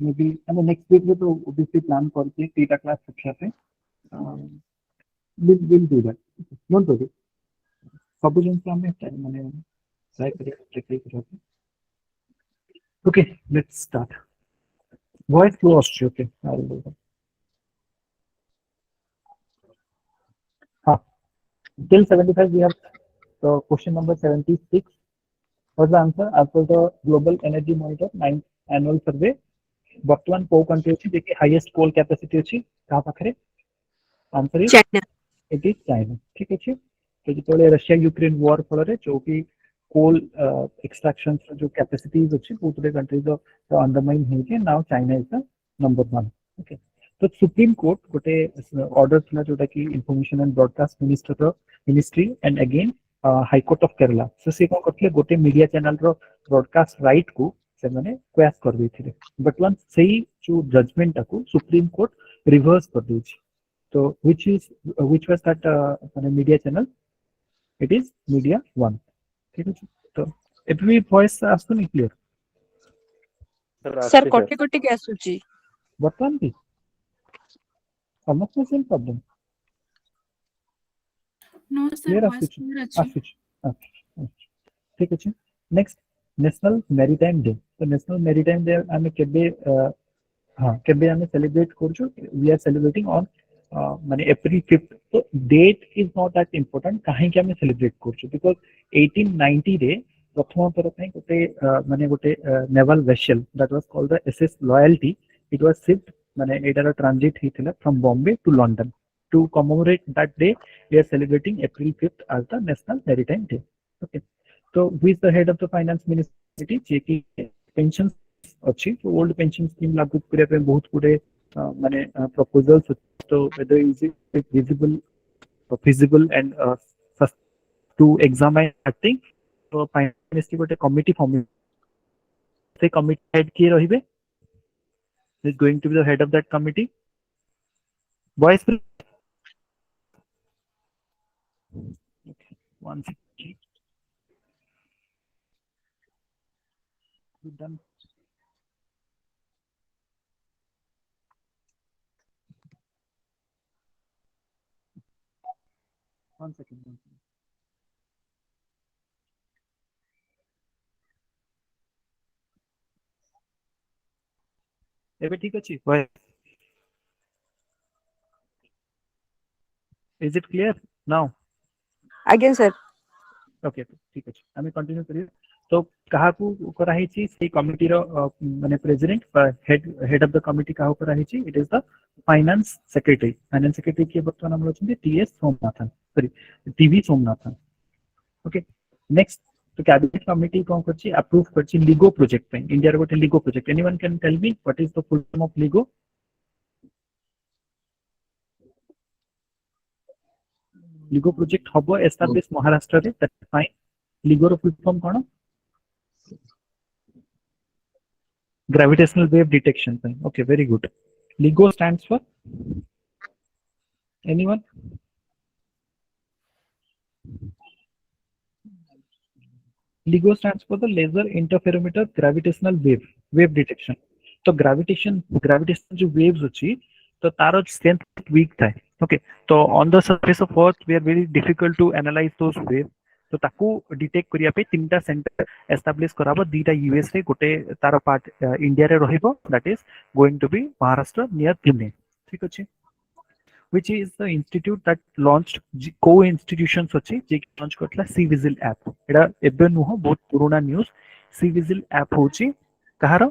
May be आम next week में तो ओबीसी प्लान करके 3टा क्लास रखा पे will do that don't worry सब जिन आम माने ट्राई करिए okay let's start voice flow आछी ओके हाँ till 75 we have question number 76 was the answer as per the global energy monitor 9th annual survey वर्तमान को कंट्री अछि जे कि हाईएस्ट कोल कैपेसिटी अछि कहा पाखरे answer is China. It is China ठीक अछि तो जेतले रशिया यूक्रेन वॉर फलरे जो कि कोल एक्सट्रैक्शन जो कैपेसिटीज अछि पूरे कंट्रीज तो अंडरमाइन हेके now China is the number 1 okay तो सुप्रीम कोर्ट गोटे ऑर्डर थिला जोटा कि information and broadcast ministry and again high court of Kerala से कोन करथले गोटे मीडिया चैनल रो ब्रॉडकास्ट राइट को से माने क्वेश कर दैथिले बट सही जो जजमेंट को सुप्रीम कोर्ट रिवर्स कर देछि तो which was that media channel it is media 1 ठीक है तो every voice आसुनी clear Sir, कोटी कोटी के आसुची वर्तमान भी समस्त same problem No sir, clear voice clear अछि. आसुची ठीक अछि नेक्स्ट नेशनल मैरीटाइम डे तो नेशनल मैरीटाइम डे आमे केबे हाँ केबे आमे सेलिब्रेट करछु वी आर सेलिब्रेटिंग ऑन माने अप्रैल 5th तो date is not that important काहे कि आमे सेलिब्रेट करछु बिकॉज़ 1890 रे प्रथम पर पई गोटे माने गोटे naval vessel that was called the SS Loyalty it was shipped माने एटार ट्रांजिट हिथिला from Bombay to London to commemorate that day we are celebrating April 5th as the national maritime day okay तो who is the head of the finance ministry जे कि pension अच्छी तो old pension scheme लागू करने पे बहुत गुड़े माने प्रपोजल्स तो whether is it visible feasible and to examine that thing तो फाइनेंस मिनिस्ट्री गोटे कमिटी फॉर्म से कमिटी हेड किए रहिबे is going to be the head of that committee voice will okay one second done one second एबे ठीक अछि voice is it clear now Again sir. Okay ठीक अछि हमें कंटिन्यू करिए तो कहा को करा हेछि से कमिटी रो माने president head of the committee कहा करा हेछि it is the finance secretary के बर्तमान हम होछन TS Somanathan sorry TV Somanathan okay next तो कैबिनेट कमिटी कोन करछि अप्रूव करछि लिगो प्रोजेक्ट पे इंडिया रो गोटे LIGO project anyone can tell me what is the full form of LIGO LIGO project हबो एस्टैब्लिश महाराष्ट्र रे दैट फाइन लिगो रो फुल फॉर्म कोन gravitational wave detection thing. Okay, very good. LIGO stands for anyone? LIGO stands for the laser interferometer gravitational wave detection. तो gravitational जो waves अच्छी तो तारो strength weak था. Okay, तो on the surface of Earth we are very difficult to analyze those waves. तो ताकू detect करिया पे तीनटा सेंटर एस्टैब्लिश कराबो दीटा यूएस रे गोटे तार पार्ट इंडिया रे रहिबो that is going to be Maharashtra near Pune ठीक अछि which is the institute that launched co institutions अछि जे लॉन्च करथला सी विजिल ऐप एडा एबे नुह बहुत पुराना न्यूज़ सी विजिल ऐप होची कहारो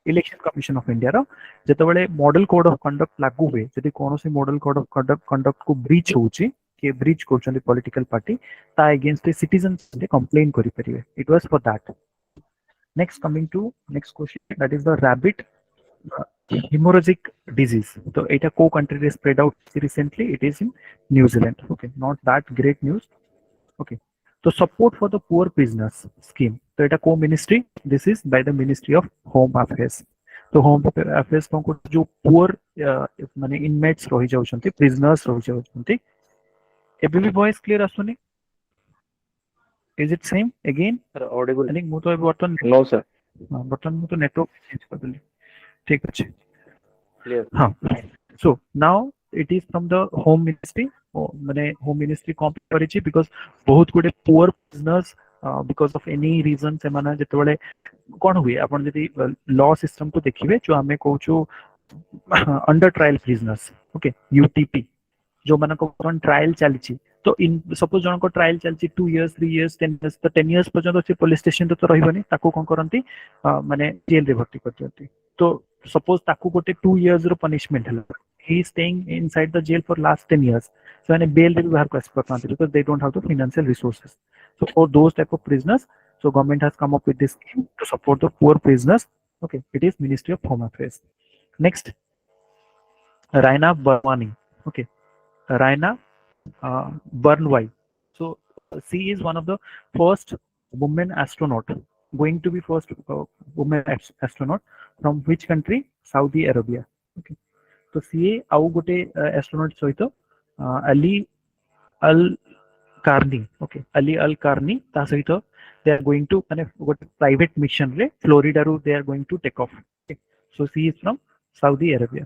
इलेक्शन कमिशन ऑफ इंडिया रो जेतबेले मॉडल कोड ऑफ कंडक्ट लागू हुए जदि कोनोसी मॉडल कोड ऑफ कंडक्ट को ब्रीच होची के ब्रीच करछन पॉलिटिकल पार्टी ता अगेंस्ट द सिटीजंस दे कंप्लेन करि परिवे it was for that next coming to next question that is the rabbit hemorrhagic disease so it a co-country spread out recently it is in New Zealand okay not that great news okay so support for the poor prisoners scheme so it a co-ministry this is by the Ministry of Home Affairs so Home Affairs को जो poor माने inmates रही जाउछंती prisoners रही जाउछंती एबे भी voice clear आसुनी is it same again Sir, audible. I think मु तो बटन No, sir. बटन मु तो नेटवर्क चेंज कर देली ठीक अच्छे Clear. हाँ so now it is from the home ministry माने home ministry कौन करिछि because बहुत गुडे poor prisoners because of any reason से माने जेतेबेले कौन हुए आपण जदि लॉ सिस्टम को देखिबे जो हमें कहूछु under trial prisoners okay UTP जो मान ट्रायल चली तो इन सपोज जन को ट्रायल चलती 2 years 3 years 10 years तो 10 years पर्यंत से पुलिस स्टेशन तो रही कौन करती माने जेल रे भर्ती कर दियंती तो सपोज ताकू गोटे 2 years रो पनिशमेंट हला he is staying inside the jail for last 10 years so माने बेल रे भी बाहर को आसी पारथांती because they don't have the financial resources so for those type of prisoners so government has come up with this scheme to support the poor prisoners okay it is ministry of home affairs next Raina Barwani okay Raina Burnway. So she is one of the first women astronaut, going to be first woman astronaut from which country? Saudi Arabia. Okay. तो सी आउ गोटे astronaut सहित अली अल Carney okay Ali अल Carney ता सहित दे are going to माने गोटे private mission रे Florida रू they are going to take off so she is from Saudi Arabia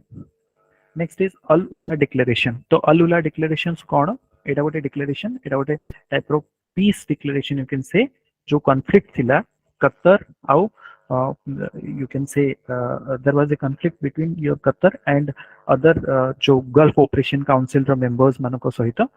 next is Al declaration तो अल उला डिक्लेरेशंस कौन एटा गोटे डिक्लेरेशन एटा गोटे type of peace declaration you can से जो कॉन्फ्लिक्ट थिला कतर आउ you can say there was a conflict between your Qatar and other जो Gulf Operation Council ର members ମାନଙ୍କ ସହିତ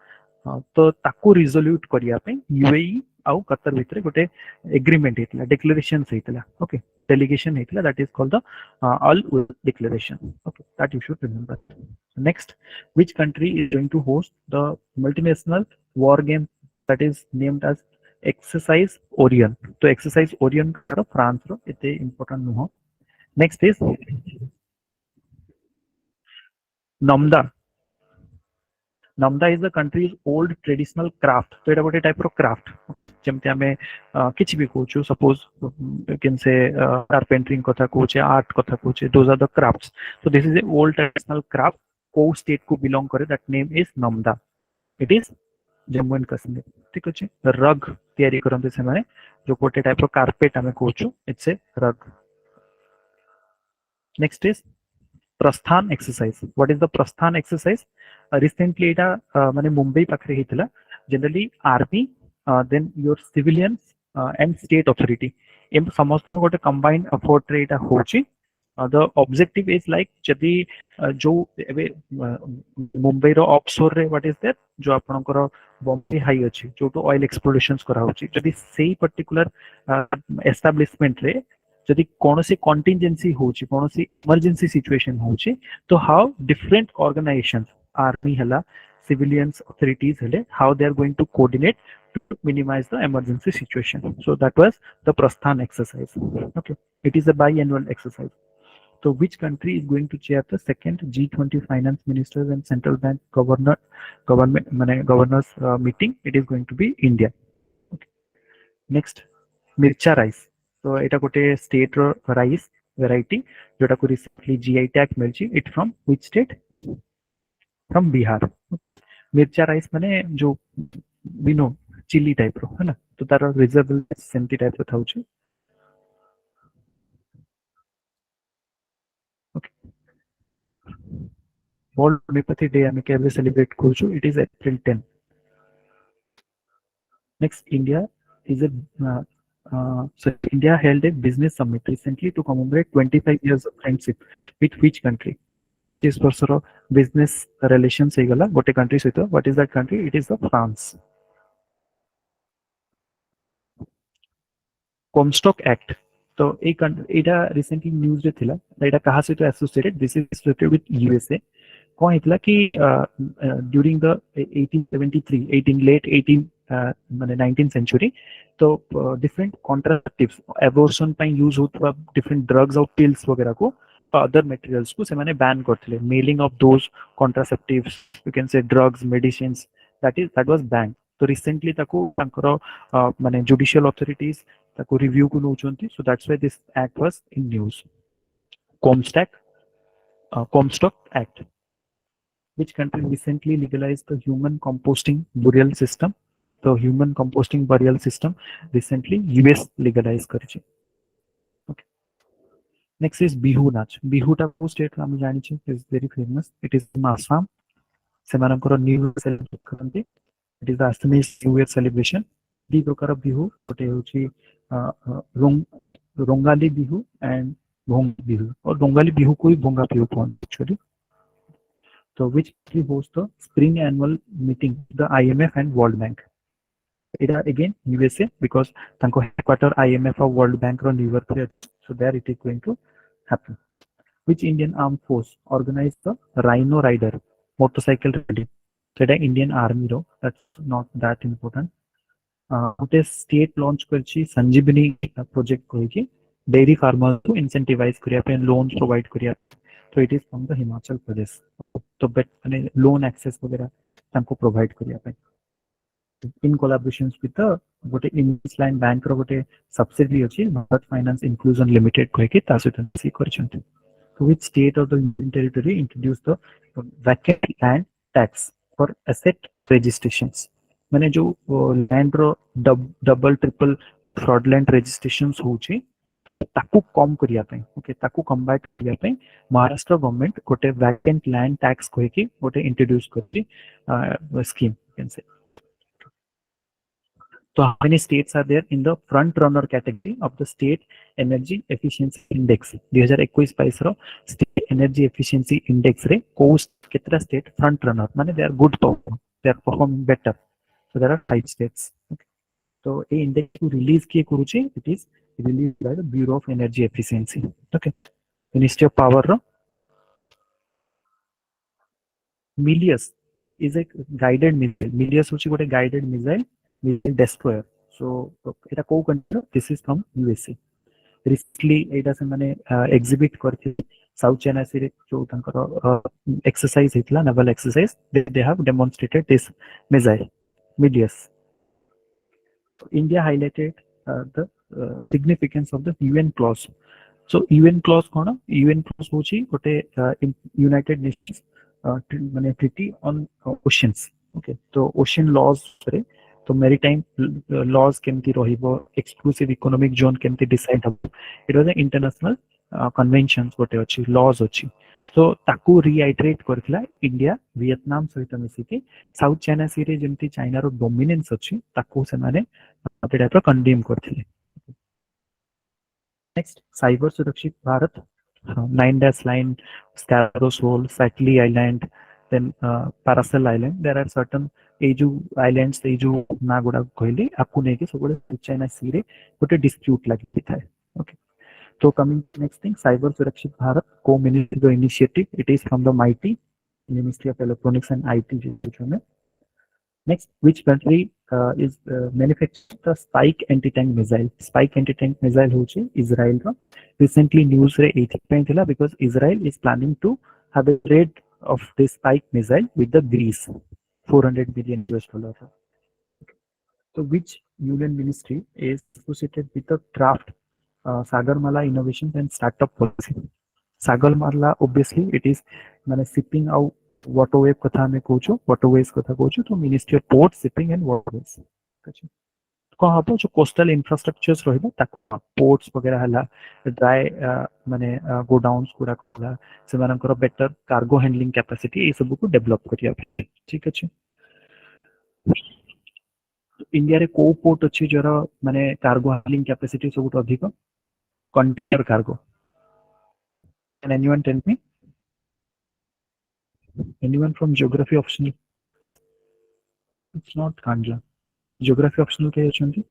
तो ताकू रिजोल्यूट करिया पे यूएई आउ कतर भितर गोटे एग्रीमेंट हेतला डिक्लेरेशन हेतला ओके डेलीगेशन हेतला दैट इज कॉल्ड द अल declaration okay that you should remember next which country is going to host the multinational war game that is named as exercise Orion तो exercise Orion का France रो एते important नुह next is Namda Namda is the country's old traditional craft तो एटा गोटे type रो craft जेमते हमें किछि भी कहूछु suppose you can say carpentering कथा कहूचे आर्ट कथा कहूचे those are the crafts so this is a old traditional craft को स्टेट को बिलोंग करे that name is Namda it is Jammu and Kashmir ठीक अछि रग तयारी करंते से माने जो गोटे टाइप रो कारपेट हमें कहूछु it's a rug next is Prasthan exercise what is the Prasthan exercise recently एटा माने मुंबई पाखरे हितला generally army then your civilians and state authority एम समस्त गोटे कंबाइंड एफर्ट रे एटा होची द ऑब्जेक्टिव इज लाइक जदी जो एबे मुंबई रो ऑफशोर रे व्हाट इज दैट जो आपनकर बॉम्बे हाई अछि जो तो ऑयल एक्सप्लोरेशंस करा होची जदी सेही पर्टिकुलर एस्टैब्लिशमेंट रे जदि कौन सी कॉन्टिजेंसी होची कौन सी इमरजेंसी सिचुएशन होची तो हाउ डिफरेंट ऑर्गेनाइजेशंस आर्मी हला सिविलियंस अथॉरिटीज हले how they are going to coordinate to minimize the emergency situation so that was the prasthan exercise okay it is a biannual exercise so which country is going to chair the second G20 finance ministers and central bank governors meeting it is going to be India okay next mircha rice तो एटा गोटे state रो rice variety जोटा को recently GI tag मिलची it from which state from Bihar Mircha rice माने जो बिनो chilli type रो है ना तो तार रिजर्वेबल सेंटी टाइप रो थाउची ओके वर्ल्ड होम्योपैथी डे हमें केबे सेलिब्रेट करछु it is April 10 next India is a so India held a business summit recently to commemorate 25 years of friendship with which country? This वर्षर business relations हे गला गोटे country सहित what is that country? It is the France. Comstock Act तो एटा recently news रे थिला एटा कहा सहित associated this is associated with USA कौन हितला कि ड्यूरिंग द 1873 18 लेट 18 माने 19th सेंचुरी तो डिफरेंट कॉन्ट्रासेप्टिव्स एबॉर्शन ପାଇଁ यूज होतबा डिफरेंट ड्रग्स और पिल्स वगैरह को अदर मटेरियल्स को से माने बैन करथिले mailing of those contraceptives you can say drugs medicines that was ban तो रिसेंटली ताको तांकर माने जुडिशियल अथॉरिटीज ताको रिव्यू को नउचंती so that's why this act was in news Comstock Act which country recently legalized the human composting burial system the human composting burial system recently US legalized करिछि okay Next is Bihu Nach. Bihu टा वो state हम जानी चाहिए is very famous. It is in Assam. ସେମାନଙ୍କର New Year celebrate କରନ୍ତି. It is the Assamese New Year celebration. ଦି ପ୍ରକାର ବିହୁ ଗୋଟେ ହେଉଛି ରୋଙ୍ଗାଲି ବିହୁ and ଭୋଙ୍ଗା ବିହୁ और ରୋଙ୍ଗାଲି ବିହୁ को ही ଭୋଙ୍ଗା ବିହୁ କୁହନ୍ତି actually. So which actually hosts the spring annual meeting the IMF and World Bank. It again USA because ତାଙ୍କ headquarter IMF और World Bank ର New York ରେ ଅଛି. So there it is going to happen. Which Indian armed force organized the Rhino Rider motorcycle rally? So Indian Army ro, that's not that important. ଗୋଟେ state launch କରିଛି संजीवनी project କହିକି dairy farmer को incentivize କରିବା ପାଇଁ loans provide କରିବା. So it is from the Himachal Pradesh. तो ମାନେ loan access वगैरह ତାଙ୍କୁ provide କରିବା ପାଇଁ. In collaboration with the ଗୋଟେ IndusLand Bank ର ଗୋଟେ subsidiary ଅଛି Bharat Finance Inclusion Limited କହିକି ତା ସହିତ ମିଶି କରିଛନ୍ତି. So which state of the Union Territory introduced the vacant land tax for asset registrations? माने जो लैंड रो डबल ट्रिपल फ्रॉडलेंट रेजिस्ट्रेशंस होची ताकू कम करिया ପାଇଁ ओके ताकू कम्बाट करिया ପାଇଁ महाराष्ट्र गवर्नमेंट गोटे वैकेंट लैंड टैक्स कहकी गोटे इंट्रोड्यूस करती scheme can say. So how many states are there in the front runner category of the state energy efficiency index? 2021-22 रो state energy efficiency index रे को केतरा state front runner माने they are good perform, they are performing better. So there are 5 states. Okay. So a index to release kiye kuruchi, it is released by the Bureau of Energy Efficiency. Okay. Ministry of Power ro Milius is a guided missile. Milius hochi gote guided missile destroyer. So eta ko country? This is from USA. Recently eta se mane exhibit करके South China Sea रे जो तांकर exercise हितला naval exercise they have demonstrated this missile Milius. India highlighted the significance of the UN clause. So UN clause कौन? UN clause होची गोटे United Nations माने treaty on oceans. Okay, तो ocean laws रे तो maritime laws केमती रहिबो, exclusive economic zone केमती decide हबो. It was an international conventions गोटे अछि, laws अछि. तो ताकू reiterate करथिला इंडिया वियतनाम सहित मिसिकी साउथ चाइना सी रे जेमती चाइना रो डोमिनेंस अछि ताकू से माने गोटे टाइप रो कंडेम करथिले. नेक्स्ट साइबर सुरक्षित Bharat 9 line, Scarrow Shoal, Sately Island, then Paracel Island. There are certain एजु islands एजु ना गुडा कहले आपको नेके सब गुडे चाइना सी रे गोटे डिस्प्यूट लागि थाए. ओके, तो कमिंग नेक्स्ट थिंग साइबर सुरक्षित भारत को ministry initiative it is from the mighty ministry of electronics and IT जो में. Next, which country is manufacturing the Spike anti-tank missile? Spike anti-tank missile होची Israel का. Recently news रे एथिपाई थिला because Israel is planning to have a trade of this Spike missile with the Greece, $400 billion. So which union ministry is associated with the draft Sagarmala Innovations and Startup Policy? Sagarmala obviously it is माने shipping out waterway कथा में कोचो waterways कथा कोचो तो ministry of port shipping and waterways कौन हबो जो coastal infrastructures रहबो ताको पोर्ट्स वगैरह हला ड्राई माने गोडाउन्स गुडा हला से मानकर बेटर कार्गो हैंडलिंग कैपेसिटी ए सब को डेवलप करिया. ठीक अछि. इंडिया रे को पोर्ट अछि जरा माने कार्गो हैंडलिंग कैपेसिटी सब अधिक container cargo. Can anyone tell me? Anyone from geography optional? It's not Kandla. Geography optional के अछंती?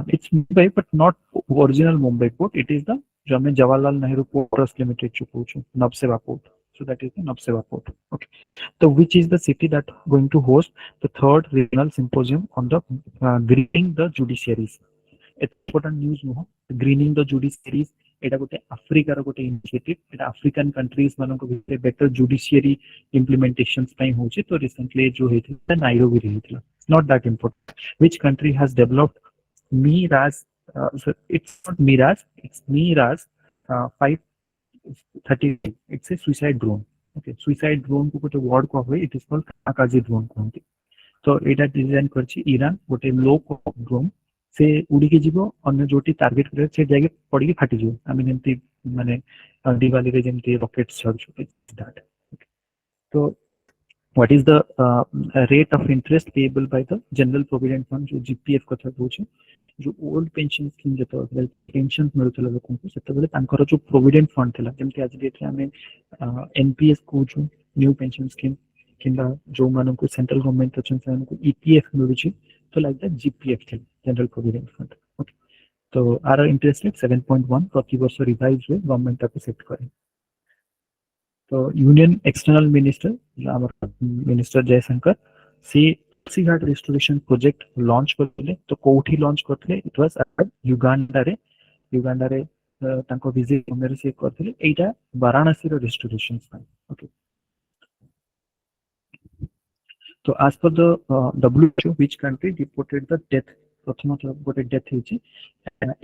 It's Mumbai, but not original Mumbai port. It is the Jamin Jawaharlal Nehru Port Trust Limited Chukuchu, Nabseva Port. So that is the Nabseva Port. Okay. So which is the city that going to host the third regional symposium on the greening the judiciaries? Important news no. Greening the judiciaries. एटा गोटे Africa रो गोटे initiative एटा African countries मानको भितर better judiciary इंप्लीमेंटेशंस पई होची. तो recently जो हेथिला Nairobi रे हेथिला. Not that important. Which country has developed Miraz, so it's not Miraz, it's Miraz 530. It's a suicide drone. Okay, suicide drone को गोटे वर्ड को होय, it is called kamikaze drone कहंती. तो एटा डिजाइन करछि ईरान गोटे लो कॉस्ट ड्रोन से उड़ीकी जीव अन्य जोटी टार्गेट करे से जाके पड़ी फाटी जीव आम जमी माने दिवाली रे जमी रॉकेट छाड़ू दैट तो what is the rate of interest payable by the general provident fund जो जीपीएफ कथा कहूँ जो ओल्ड पेंशन स्कीम जो पेंशन मिलूला लोक से जो प्रोविडेंट फंड था जमी आज डेट आम एनपीएस कहूँ न्यू पेंशन स्कीम कि जो मानक सेंट्रल गवर्नमेंट अच्छा ईपीएफ मिलूँ तो लाइक दैट जीपीएफ थी जनरल प्रोविडेंट फंड ओके तो आर इंटरेस्ट रेट 7.1 प्रति वर्ष रिवाइज हुए गवर्नमेंट ताको सेट करे तो union external minister minister Jaishankar सी घाट रेस्टोरेशन प्रोजेक्ट लॉन्च करते तो कोठी लॉन्च करते इट वाज एट युगांडा रे तांको विजिट समय से करते एटा वाराणसी रो रेस्टोरेशन ओके तो as per the WHO which country reported the death प्रथम गोटे डेथ होची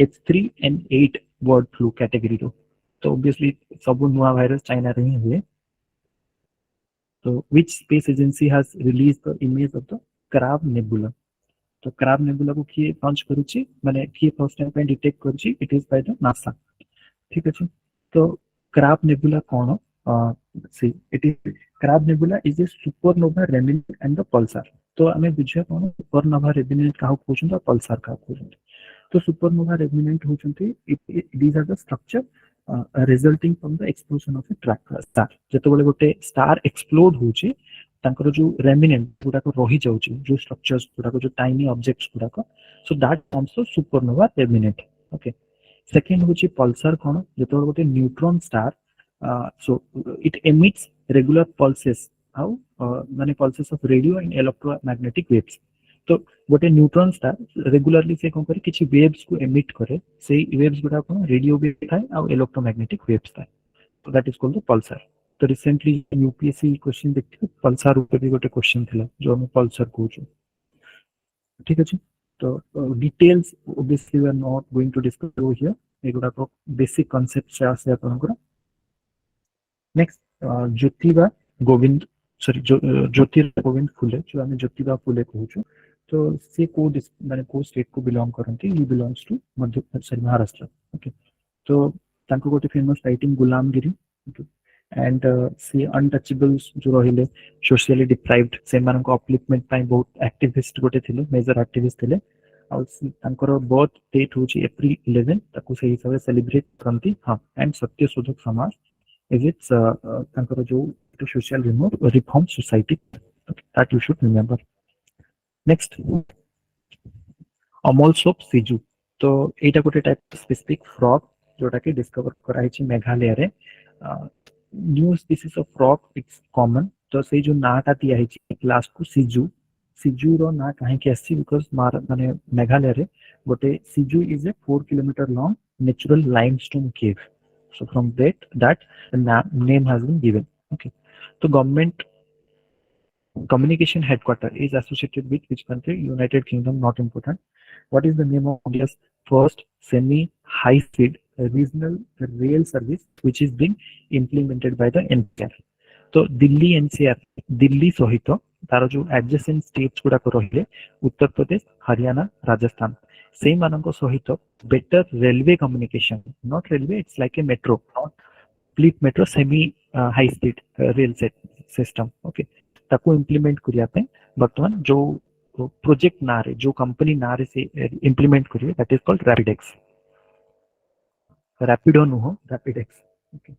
H3N8 बर्ड फ्लू कैटेगरी रो तो ऑब्वियसली सब नुआ वायरस चाइना रे ही हुए तो which space agency has released the image of the crab nebula तो crab nebula को किए लॉन्च करूची माने किए फर्स्ट टाइम पे डिटेक्ट करूची it is by the NASA ठीक अछि तो crab nebula cone see it is crab nebula is a supernova remnant and the pulsar तो हमें बुझिया कोन supernova remnant काहो कहउछन तो pulsar का कहउछन तो supernova remnant होचंती these are the structure resulting from the explosion of a star जतो बेले गोटे स्टार एक्सप्लोड होची तांकर जो रेमिनेंट गुडा को रही जाउची जो स्ट्रक्चर्स गुडा को जो टाइनी ऑब्जेक्ट्स गुडा को so that forms the supernova remnant okay second होची पल्सर कोन जतो बेले गोटे neutron star so it emits regular pulses how माने pulses of radio and electromagnetic waves तो गोटे न्यूट्रॉन स्टार रेगुलरली से कोन करे किछि वेव्स को एमिट करे से वेव्स गुडा कोन रेडियो वेव थाए आ इलेक्ट्रोमैग्नेटिक वेव्स थाए तो that is called the Pulsar तो रिसेंटली यूपीएससी क्वेश्चन देखिए पल्सर ऊपर भी गोटे क्वेश्चन थिला जो हम पल्सर कहूँ ठीक अछि तो details obviously we are not going to discuss over here एगुडा को बेसिक कांसेप्ट से आसे आपनकर नेक्स्ट ज्योतिबा गोविंद सॉरी ज्योतिबा गोविंद फुले जो हम ज्योतिबा फुले कहूँ तो से को माने को स्टेट को बिलोंग करंती he belongs to Madhya sorry Maharashtra okay तो तांको गोटे famous writing Gulamgiri okay and see untouchables जो रहिले सोशली डिप्राइव्ड से मानक अपलिफ्टमेंट पाई बहुत एक्टिविस्ट गोटे थिले मेजर एक्टिविस्ट थिले और तांकर बर्थ डेट होची अप्रैल 11 ताको से हिसाब से सेलिब्रेट करंती हां एंड सत्य शोधक समाज इज इट्स तांकर जो social reform society that you should remember next Amol soap सिजु तो एटा गोटे टाइप स्पेसिफिक फ्रॉग जोटा कि डिस्कवर कराइछि मेघालय रे new species of frog it's common तो से जो नाटा दिया है क्लास को सिजु सिजु रो ना काहे के आसी बिकॉज़ माने मेघालय रे गोटे सिजु is a 4 kilometre long natural limestone cave so from that name has been given okay so government communication headquarter is associated with which country United Kingdom not important what is the name of India's first semi high speed regional rail service which is being implemented by the NCR तो Delhi NCR Delhi सहित तार जो adjacent states गुडा रहिले उत्तर प्रदेश हरियाणा राजस्थान से मानक सहित better railway communication not railway it's like a metro not fleet metro semi high speed rail system okay ताको implement करिया पे वर्तमान जो प्रोजेक्ट ना रे जो कंपनी ना रे से इंप्लीमेंट करिए that is called RapidX Rapido नुहो RapidX okay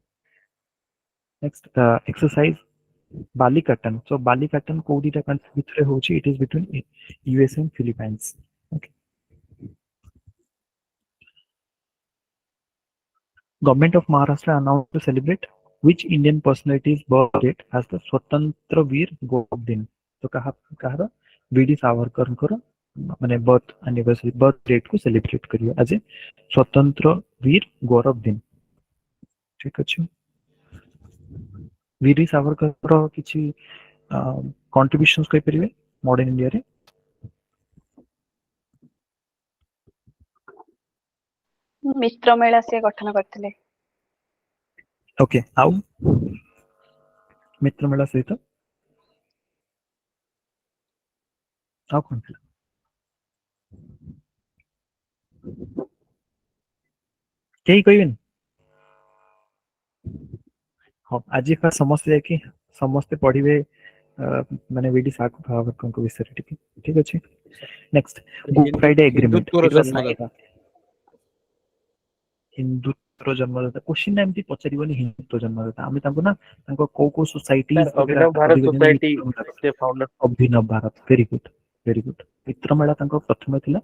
next exercise Balikatan so Balikatan को दीटा कंट्री भितरे होची it is between US and Philippines okay government of Maharashtra announced to celebrate which Indian personality's birth date as the स्वतंत्र वीर गौरव दिन तो कहा VD Savarkar को माने बर्थ एनिवर्सरी बर्थ डेट को सेलिब्रेट करियो आज स्वतंत्र वीर गौरव दिन ठीक अछि वीर सावरकर किछि कंट्रीब्यूशंस कहि परिबे मॉडर्न इंडिया रे मित्र मेला से गठन करथिले ओके आउ मित्र मेला सहित आउ कोन କେହି କହିବେନି? ହଁ ଆଜି ଫା ସମସ୍ତେ ଯାଇକି ସମସ୍ତେ ପଢିବେ ମାନେ ବିଡି ସାବରକରଙ୍କ ବିଷୟରେ ଟିକେ। ଠିକ ଅଛି। ନେକ୍ସଟ ଗୁଡ ଫ୍ରାଇଡେ ଏଗ୍ରିମେଣ୍ଟ ହିନ୍ଦୁତ୍ୱର ଇଟ ୱାଜ ସାଇନ୍। ଜନ୍ମଦାତା। ହିନ୍ଦୁତ୍ୱର ଜନ୍ମଦାତା କୋଶ୍ଚିନ୍ ଏମିତି ପଚାରିବନି ହିନ୍ଦୁତ୍ୱ ଜନ୍ମଦାତା। ଆମେ ତାଙ୍କୁ ନା ତାଙ୍କ କୋଉ କୋଉ society Sir, Abhinav Bharat Society ସେ founder। Abhinav Bharat very good very good. Mitramela ତାଙ୍କ ପ୍ରଥମେ ଥିଲା।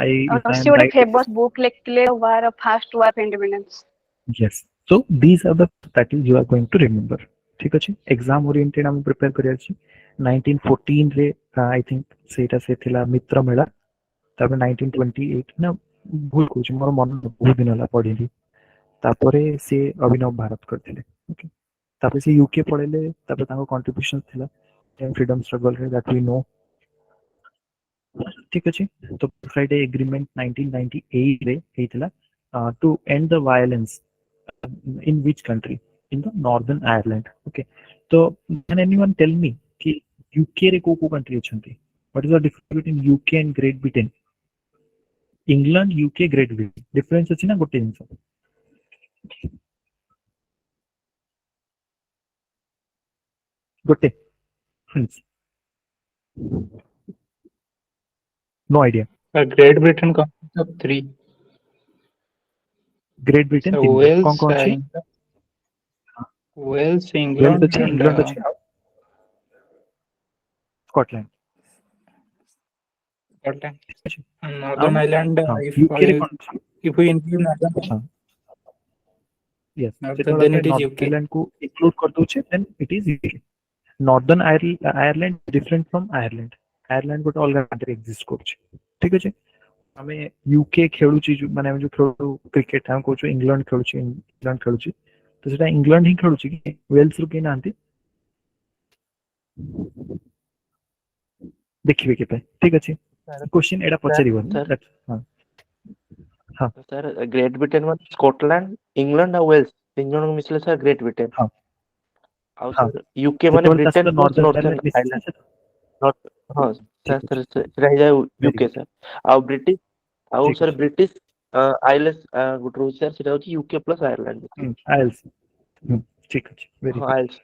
I if I say um ଗୋଟେ ରାଇଟ୍ ଫେମସ୍ ବୁକ୍ ଲେଖିଥିଲେ war first war of independence. yes so these are the that you are going to remember। ठीक ଅଛି। Exam oriented हम prepare करिया छी। 1914 रे आई थिंक सेटा से थिला मित्र मेला। तापर 1928 ना भूल कुछ मोर मन बहुत दिन होला पढिली। तापरे से अभिनव भारत करथिले। ओके। तापर से यूके पढेले। तापर ताको कंट्रीब्यूशन थिला फ्रीडम स्ट्रगल रे दैट वी नो। ठीक अछि। तो फ्राइडे एग्रीमेंट 1998 रे हेतिला to end the violence in which country? In the Northern Ireland. Okay. So can anyone tell me कि UK रे को country अछंती? What is the difference between UK and Great Britain? England, UK, Great Britain. Difference अछि ना गोटे जिंस। गोटे friends. No idea. Great Britain consists of three. Great Britain Sir, तीनटा कौन कौन अछि? Wales, वेल्स England, अछि, and इंग्लैंड अछि, स्कॉटलैंड। Scotland. And ଆଉ Northern Ireland, ହଁ यूके ରେ कौन अछि? if we include Northern ହଁ Ireland, यस then जेतବେଳେ then ଆମେ it is Northern UK. Ireland को इंक्लूड कर दोछे then it is UK. Northern Ireland different from Ireland. Ireland गोटे अलग कंट्री एग्जिस्ट करछ। ठीक अछि। ଆମେ यूके ଖେଳୁଛି ମାନେ ଆମେ ଯୋଉ ଖେଳୁ କ୍ରିକେଟ ଆମେ କହୁଛୁ ଇଂଲଣ୍ଡ ଖେଳୁଛି ଇଂଲଣ୍ଡ ଖେଳୁଛି ତ ସେଟା ଇଂଲଣ୍ଡ ହିଁ ଖେଳୁଛି କି ୱେଲ୍ସ ରୁ କେହି ନାହାନ୍ତି ଦେଖିବେ କେବେ। ଠିକ ଅଛି। क्वेश्चन एटा पचारिबନି। हां हां सर ग्रेट ब्रिटेन में स्कॉटलैंड इंग्लैंड और वेल्स तीन जन को मिसले सर ग्रेट ब्रिटेन। हां आउ हां सर यूके माने ଯେତେବେଳେ ତା ब्रिटेन ସହିତ प्लस ନର୍ଦର୍ନ नॉर्थर्न ଆୟରଲାଣ୍ଡ ମିଶିଛି आयरलैंड। ସେଟା नॉर्थ हाँ ଠିକ सर ଅଛି सर रह जाए ଭେରି यूके ଗୁଡ୍ सर। आउ ब्रिटिश आउ ଠିକ सर ଅଛି। ब्रिटिश आइलेस गुड रोज सर सेटा होची यूके प्लस आयरलैंड। आइल्स ठीक ଅଛି ଭେରି हाँ good. IELTS.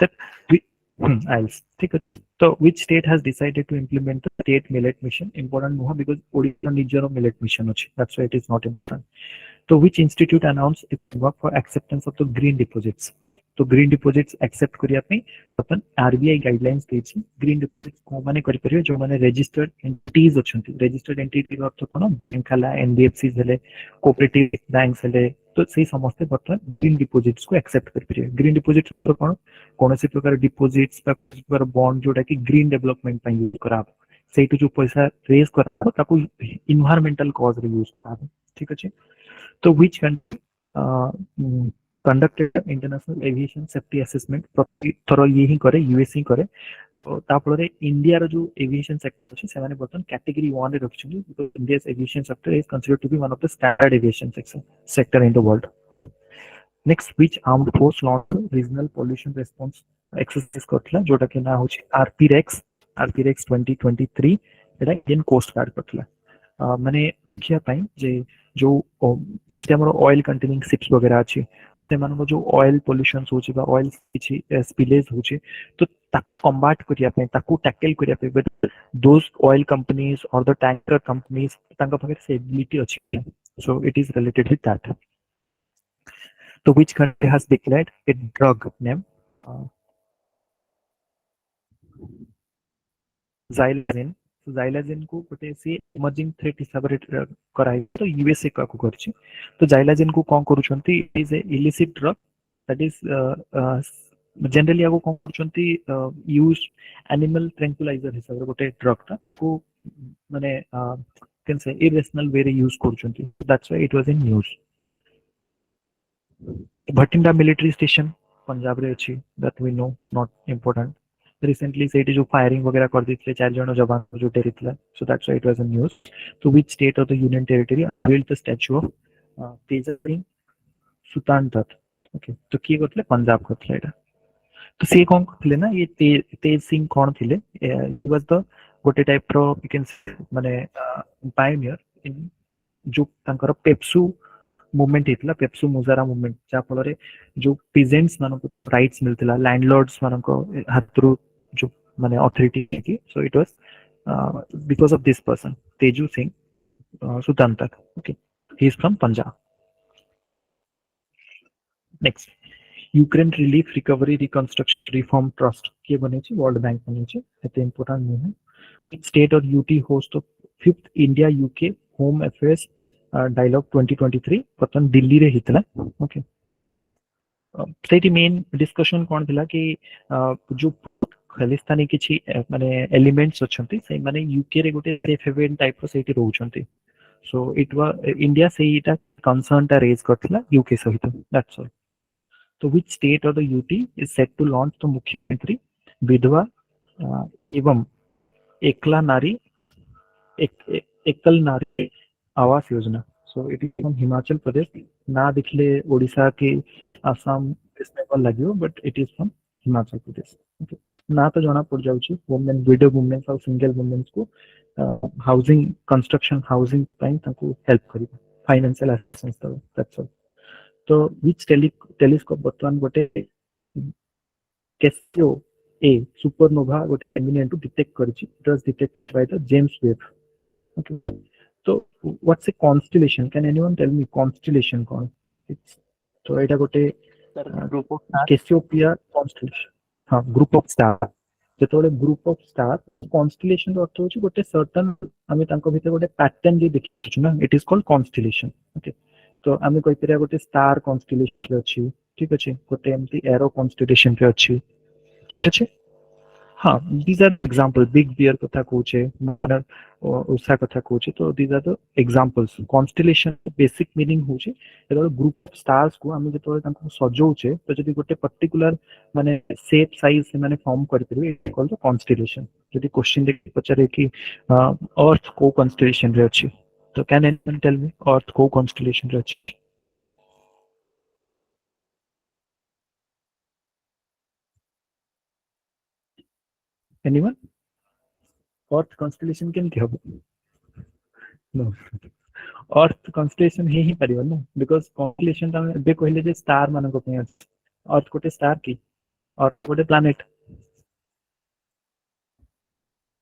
that we IELTS ठीक है। तो which state has decided to implement the state millet mission? Important नुह because ओडिशा निजर millet mission अछि, that's why it is not important। तो which institute announced its work for acceptance of the green deposits? तो green deposits accept करिया पे अपन RBI guidelines देछि। Green deposits को माने करि परियो जो माने रजिस्टर्ड एंटिटीज अछंती। रजिस्टर्ड एंटिटी अर्थ कोन? बैंक हला एनबीएफसी हेले कोऑपरेटिव बैंक्स हेले तो सेही समस्त बर्तमान ग्रीन डिपोजिट्स को एक्सेप्ट करि परियो। ग्रीन डिपोजिट्स तो कोन? कौनसी प्रकार डिपोजिट्स बा प्रकार बॉन्ड जोटा कि ग्रीन डेवलपमेंट ପାଇଁ यूज करा ସେଇଠୁ ଯୋଉ ପଇସା रेज करा ताकू इन्वायरमेंटल कॉज रे यूज करा। ठीक अछि। तो which country conducted international aviation safety assessment? प्रति थर ये ही करे यूएस ही करे। तो ता फଳରେ इंडिया रो जो एविएशन सेक्टर अछि सेमाने बर्तन कैटेगरी 1 रे रखछन बिकॉज़ इंडिया's aviation sector is considered to be one of the standard aviation sector in the world। Next which armed force launched regional pollution response exercise करथिला जोटा के ना होछि आरपीरेक्स 2023 एटा इंडियन कोस्ट गार्ड करथिला। माने देखिया पई जे जो हमर ऑयल कंटेनिंग शिप्स वगैरह अछि सेमानको जो ऑयल पोल्यूशन होछि बा ऑयल किछि स्पिलेज होछि तो ताको कम्बाट करिया पे ताको टैकल करिया पे विद दोस ऑयल कंपनीज और द टैंकर कंपनीज तांका पाखे से एबिलिटी अछि। सो it is related with that. So which country has declared a drug name xylazine? So xylazine को गोटे से इमर्जिंग थ्रेट हिसाब रे कराई तो यूएसए का को करछि। तो xylazine को कोन करूछंती? It is a illicit drug that is generally आगो कोन करूछंती यूज एनिमल ट्रैंक्विलाइजर हिसाब रे गोटे ड्रग ता को माने कैन से इरेशनल वे रे यूज करूछंती। That's why it was in news. Bathinda military station Punjab रे अछि that we know not important. Recently सेठी जो फायरिंग वगैरह कर दिथले 4 जण जवान जो डेरिथला so that's why it was in news. तो which state of the union territory built the statue of Teja Singh Sutantar? Okay तो की करथले? पंजाब करथले एटा। तो से कोन करथले ना ये तेज सिंह कोन थिले? ही वाज द गोटे टाइप रो यू कैन माने पायोनियर इन जो तांकर पेप्सू मूवमेंट हेतला पेप्सु मुजारा मूवमेंट जा फल रे जो पीजेंट्स मानको राइट्स मिलतिला लैंडलॉर्ड्स मानको हाथरु जो माने अथॉरिटी की so it was because of this person Teju Singh Sutantar okay he is from Punjab next Ukraine relief recovery reconstruction reform trust के बने छी वर्ल्ड बैंक बने छी एते इंपोर्टेंट नहीं है स्टेट और UT host of 5th India UK home affairs dialogue 2023 पतन दिल्ली रे हितला ओके सेठी मेन डिस्कशन कोन थिला कि जो खालिस्तानी किछि माने एलिमेंट्स अछंती से माने यूके रे गोटे सेफ हेवन टाइप रो सेठी रहउछंती सो इट वा इंडिया से इटा कंसर्न ता रेज करथिला यूके सहित दैट्स ऑल तो which state or the UT is set to launch the मुख्यमंत्री विधवा एवं एकला नारी एकल Nari Awas Yojana so it is from Himachal Pradesh ना दिखले ओडिशा के आसाम वेस्ट बंगाल लगियो but it is from Himachal Pradesh okay ना तो जना पड़ जाउची वुमेन विडो वुमेन और सिंगल वुमेन को हाउसिंग कंस्ट्रक्शन हाउसिंग टाइम ताको हेल्प करी फाइनेंशियल असिस्टेंस दैट्स ऑल तो which टेलीस्कोप बर्तमान गोटे कैसियो ए सुपरनोवा गोटे एमिनेंट टू डिटेक्ट करछि it was detected by the James Webb okay तो what's a constellation can anyone tell me constellation कौन it's तो एटा गोटे ग्रुप ऑफ कैसियोपिया कॉन्स्टेलेशन हां ग्रुप ऑफ स्टार जेतोले ग्रुप ऑफ स्टार कॉन्स्टेलेशन रो अर्थ होछि गोटे सर्टेन आमे तांको भितर गोटे पैटर्न जे देखिछु ना it is called constellation okay तो आमे कोइ परिया गोटे स्टार कॉन्स्टेलेशन अछि ठीक अछि गोटे एमती एरो कॉन्स्टेलेशन पे अछि ठीक अछि हाँ these are example big bear कथा कहूचे माने उषा कथा कहूचे तो these are the examples constellation basic meaning होचे एतो ग्रुप ऑफ स्टार्स को आमे जेतो तांको सजौचे तो जदी गोटे पर्टिकुलर माने शेप साइज से माने फॉर्म कर परबे इट कॉल्ड द कॉन्स्टेलेशन जदी क्वेश्चन देख पचारे कि अर्थ को कॉन्स्टेलेशन रे अछि तो कैन एनीवन टेल मी अर्थ को कॉन्स्टेलेशन रे अछि एनीवन अर्थ कॉन्स्टेलेशन केमति हबो नो अर्थ कॉन्स्टेलेशन ही परिबो ना बिकॉज़ कॉन्स्टेलेशन ता बे कहले जे स्टार मानको पे अछि अर्थ गोटे स्टार की अर्थ गोटे प्लैनेट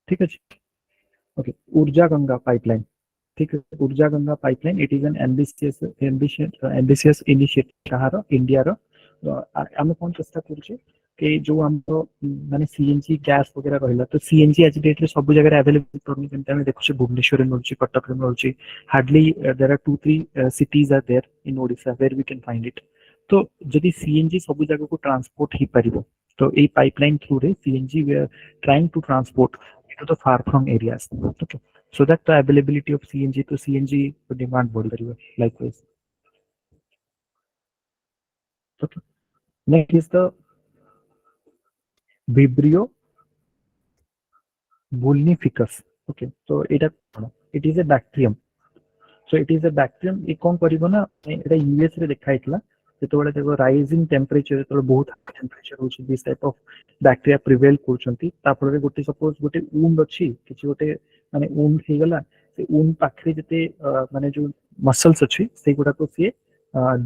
ठीक अछि ओके ऊर्जा गंगा पाइपलाइन ठीक है ऊर्जा Ganga pipeline it is an ambitious initiative कहारो इंडिया रो हम कोन चेष्टा करछे कि जो हम माने सीएनजी गैस वगैरह रहला तो सीएनजी आज डेट रे सब जगह अवेलेबल करनी जेंता हम देखु भुवनेश्वर में मिलछि कटक में मिलछि hardly there are 2-3 cities are there in Odisha where we can find it तो जदी सीएनजी सब जगह को ट्रांसपोर्ट ही परिबो तो ए पाइपलाइन थ्रू रे CNG we are trying to transport into the far from areas okay so that the availability of CNG to CNG demand body likewise okay next is the Vibrio vulnificus okay so it is a bacterium so it is a bacterium e kon karibo na eta US रे देखाइतला जेतोबेले देखो rising temperature जेतोबेले बहुत high temperature होची this type of bacteria prevail करचंती तापर गोटे suppose गोटे wound अछि किछि गोटे माने वुंड हे गला से वुंड पाखरे जते माने जो मसल्स अछि से गुडा को से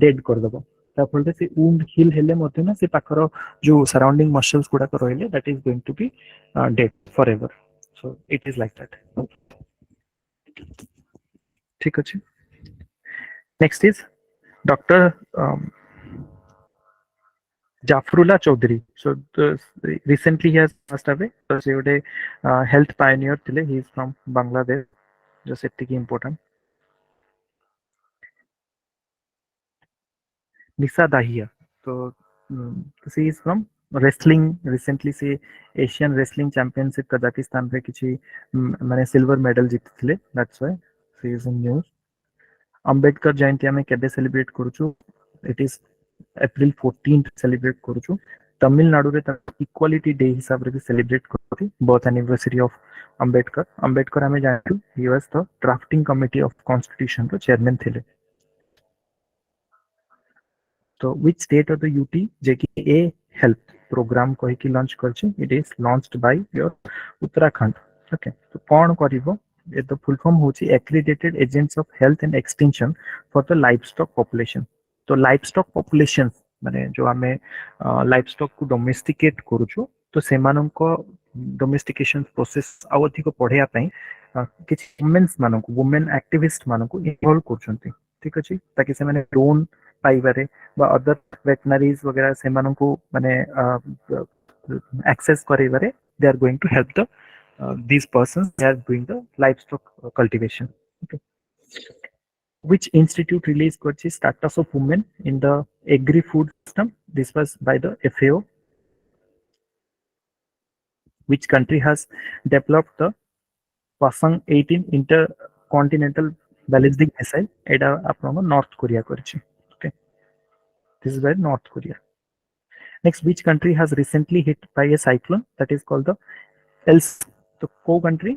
डेड कर दबो तापर से वुंड हील हेले मते ना से पाखरो जो सराउंडिंग मसल्स गुडा को रहले that is going to be dead forever so it is like that ठीक अछि next is doctor Jafrullah Chaudhary. So recently he has passed away. So he was a health pioneer. He is from Bangladesh. Just important. Nisa Dahiya. So she is from wrestling. Recently she Asian Wrestling Championship Kazakhstan पे किसी मैंने silver medal जीती थी. That's why she is in news. Ambedkar जयंती हमें कैसे celebrate करूँ? It is April 14th celebrate करूँ तमिलनाडु रे इक्वालिटी डे हिसाब रे सेलिब्रेट करथि birth anniversary of Ambedkar Ambedkar हमें जानथु he was the drafting committee of constitution रो चेयरमैन थिले तो which state of the UT जे कि ए हेल्प प्रोग्राम कहि कि लॉन्च करछि it is launched by your Uttarakhand okay तो कोन करिवो the full form होची accredited agents of health and extension for the livestock population. तो livestock population माने जो आमे livestock को domesticate करूछु तो सेमानंको domestication process आउ अधिक पढ़िया ପାଇଁ କିଛି women's ମାନଙ୍କୁ women activist ମାନଙ୍କୁ involve କରୁଛନ୍ତି ठीक ଅଛି ताकि ସେମାନେ loan ପାଇବାରେ ବା other veterinaries वगैरह ସେମାନଙ୍କୁ ମାନେ access कराइबारे they are going to help the these persons they are doing the livestock cultivation. Okay. Which institute released the status of women in the agri-food system? This was by the FAO. Which country has developed the Pasang 18 intercontinental ballistic missile? এটা আপনার North Korea করেছে. Okay. This is by North Korea. Next, which country has recently hit by a cyclone that is called the Els? So, co-country.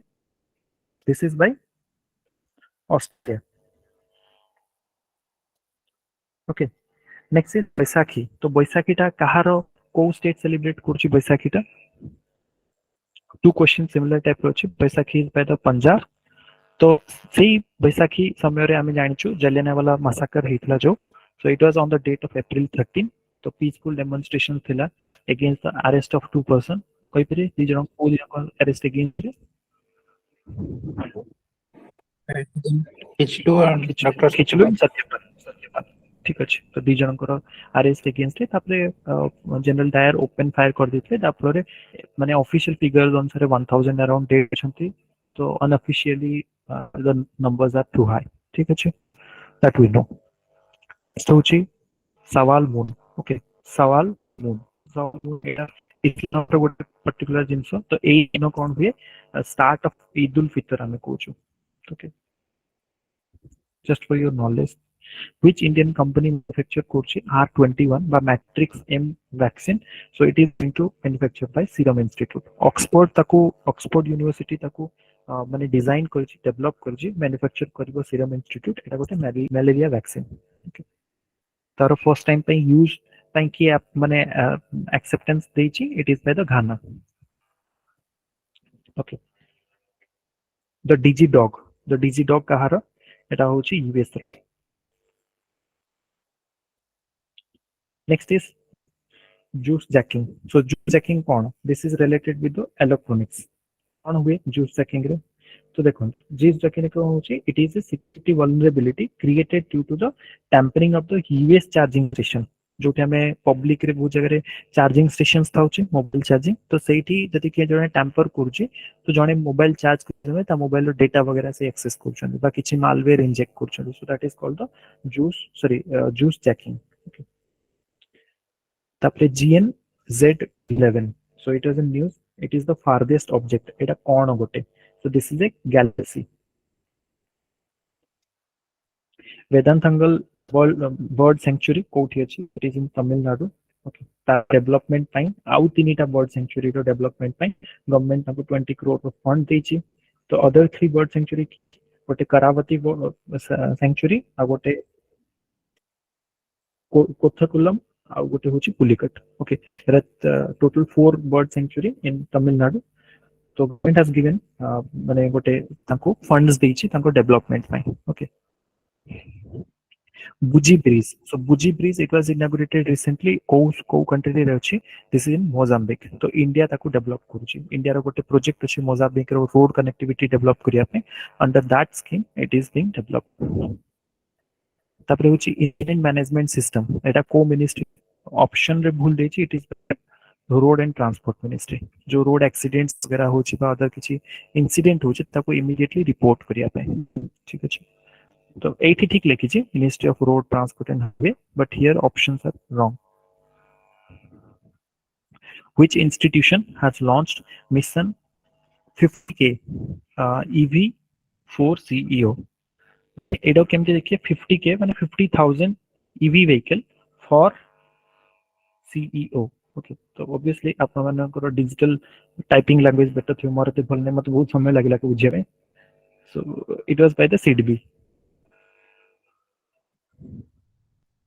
This is by Austria. Okay. Next is Baisakhi. तो बैसाखी टा कहारो को state celebrate करछि बैसाखी टा to question similar type रो अछि Baisakhi is by the Punjab तो सेही बैसाखी समय रे आमे जानिछु जलियानवाला मैसाकर हेतला जो so it was on the date of April 13 तो पीसफुल डेमोन्स्ट्रेशन थिला against the arrest of two person कोइ परे दी जन को दी arrest against H2 and Dr. Kitchlew Satyapal ठीक अछि तो दी जनकर अरेस्ट अगेंस्ट तापरे जनरल डायर ओपन फायर कर दितले तापरे माने ऑफिशियल फिगर्स अनुसार 1000 अराउंड डेड छंती तो unofficially the numbers are too high ठीक अछि दैट वी नो नेक्स्ट होची सवाल मून ओके सवाल मून एटा इफ नॉट अ पर्टिकुलर जिंस तो ए नो कोन हुए स्टार्ट ऑफ ईद उल फितर हमें कोचो okay just for your knowledge which Indian company manufacture Kochi R21 by Matrix M vaccine so it is going to manufactured by Serum Institute Oxford University ताको माने डिजाइन करछि डेवलप करछि मैन्युफैक्चर करबो Serum Institute एटा गोटे malaria vaccine okay तार first time पे use ପାଇଁ କି माने एक्सेप्टेंस देछि it is by the Ghana okay the डिजी डॉग कहार एटा होछि यूएस रे next is juice jacking so juice jacking कौन this is related with the electronics कौन हुए juice jacking रे तो देखो juice jacking को होछि it is a security vulnerability created due to the tampering of the US charging station Jote हमें public रे बहुत जगह रे चार्जिंग स्टेशंस थाउछि मोबाइल चार्जिंग तो सेठी जति के जने टैम्पर करछि तो जने मोबाइल चार्ज करबे ता मोबाइल रो डेटा वगैरह से एक्सेस करछन बा किछि मालवेयर इंजेक्ट करछन so that is called the juice jacking okay तापरे GN-Z11 so it was in news it is the farthest object एटा कोन गोटे so this is a galaxy Vedantangal bird sanctuary कोठी अछि it is in Tamil Nadu okay ता development pine आउ तीनीटा bird sanctuary रो development pine government ताको 20 crore रो fund देछि तो other 3 bird sanctuary गोटे करावती century आ गोटे कोथकुलम आ गोटे होची Pulicat okay total 4 bird sanctuary in Tamil Nadu तो गवर्नमेंट हैज गिवन माने गोटे ताको फंड्स देछि ताको development pine okay Buji Breeze. So Buji Breeze it was inaugurated recently. को country रे अछि. This is in Mozambique. तो India ताको develop करूछि. India रो गोटे project अछि Mozambique रो road connectivity develop करिया पे. Under that scheme it is being developed. तापरे होछि Indian management system. एटा को ministry option रे भूल देछि it is road and transport ministry जो रोड एक्सीडेंट्स वगैरह होछि बा अदर किछि इंसिडेंट होछि ताको इमीडिएटली रिपोर्ट करिया पे ठीक अछि तो 80 ठीक लिखिए ministry of road transport and highway but here options are wrong which institution has launched mission 50k EV4 CEO एडो केमते देखिए 50k माने 50,000 EV vehicle for CEO okay तो ऑब्वियसली आप मानकर डिजिटल टाइपिंग लैंग्वेज बेटर थी मोर ते भलने मत बहुत समय लागिला को बुझे में so it was by the SIDBI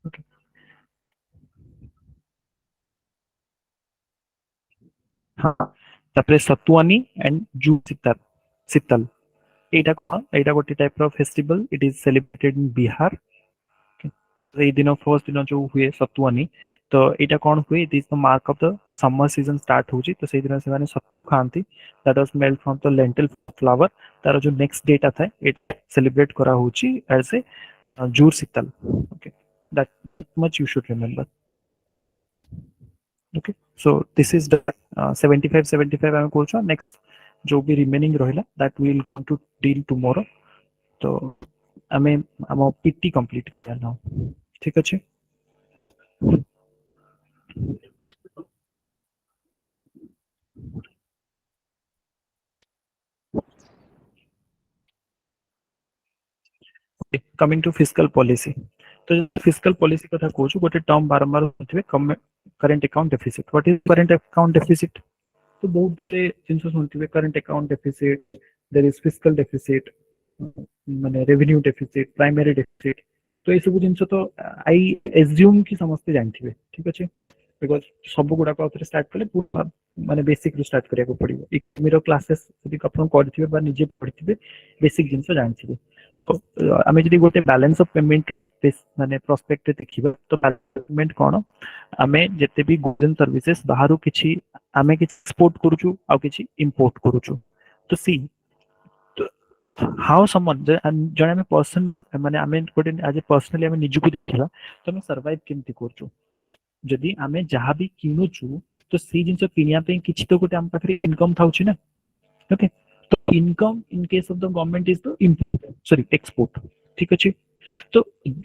okay हाँ तापरे सतुआनी एंड जू शीतल एटा गोटे type of festival it is celebrated in Bihar এই দিন फर्स्ट दिन जो हुए सतुआनी तो एटा कौन हुए it is the mark of the summer season start होची तो सेही दिन से माने सतु खांती that was made from the lentil flour तार जो नेक्स्ट डेट आता है इट सेलिब्रेट करा होची as a Jur Sheetal okay that much you should remember okay so this is the 75 हम कोचो नेक्स्ट जो भी रिमेनिंग रहिला that we will going to deal tomorrow तो हमें हम पीटी कंप्लीट करना ठीक अच्छे कमिंग टू फिस्कल पॉलिसी तो फिस्कल पॉलिसी कथा कहूँ गोटे टर्म बारंबार होते current account deficit what is current account deficit तो बहुत जिनस शुणुवे current account deficit there is fiscal deficit माने रेवेन्यू डेफिसिट प्राइमरी डेफिसिट तो ये सब जिनस तो आई एज्यूम कि समस्ते जानथिबे ठीक अच्छे बिकॉज सब गुड़ा स्टार्ट कले माने बेसिक रू स्टार्ट करिया को पड़िबो इकोनॉमी रो क्लासेस यदि आपण करथिबे बा निजे पढ़िथिबे बेसिक जिनस जानथिबे तो आमे जदि गोटे बैलेंस ऑफ पेमेंट माने प्रोस्पेक्ट देखिबा तो बैलेंस पेमेंट कोन आमे जते भी गुड्स एंड सर्विसेज बाहरु किछि आमे किछि एक्सपोर्ट करूछु आ किछि इंपोर्ट करूछु तो सी हाउ समवन जने आमे पर्सन माने आमे गोटे एज ए पर्सनली आमे निजुको देखिबा तो आमे सर्वाइव केमति करछु जदि आमे जहाँ भी किनुछु तो सी जिनस किनिया पे किछि तो गोटे आम पाखरे इनकम थाउछि ना ओके तो income in case of the government is the import sorry export ठीक अछि तो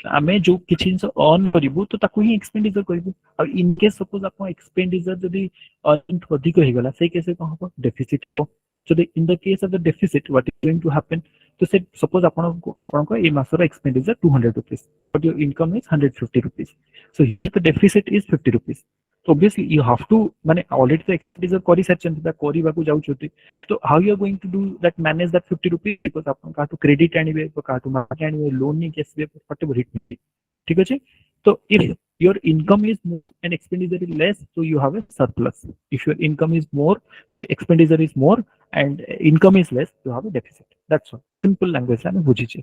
आमे जो किछि जिनस अर्न करिवु तो ताकू ही एक्सपेंडिचर करिवु और इन केस सपोज आपण एक्सपेंडिचर जदि अर्न अधिक हो गला से केसे कोन हो डेफिसिट हो so in the case of the deficit what is going to happen तो से suppose आपको ए मासर expenditure 200 rupees but your income is 150 rupees so here the deficit is 50 rupees so obviously you have to माने already तो expenditure करि सारचंती बा करिबा को जाउछोती तो how you are going to do that manage that 50 rupees because आपन का तो क्रेडिट आनिबे का तो मार्केट आनिबे लोन नहीं केसबे whatever it may be ठीक अछि तो if your income is more and expenditure is less so you have a surplus if your income is more expenditure is more and income is less you have a deficit that's all simple language ଆମେ ବୁଝିଛେ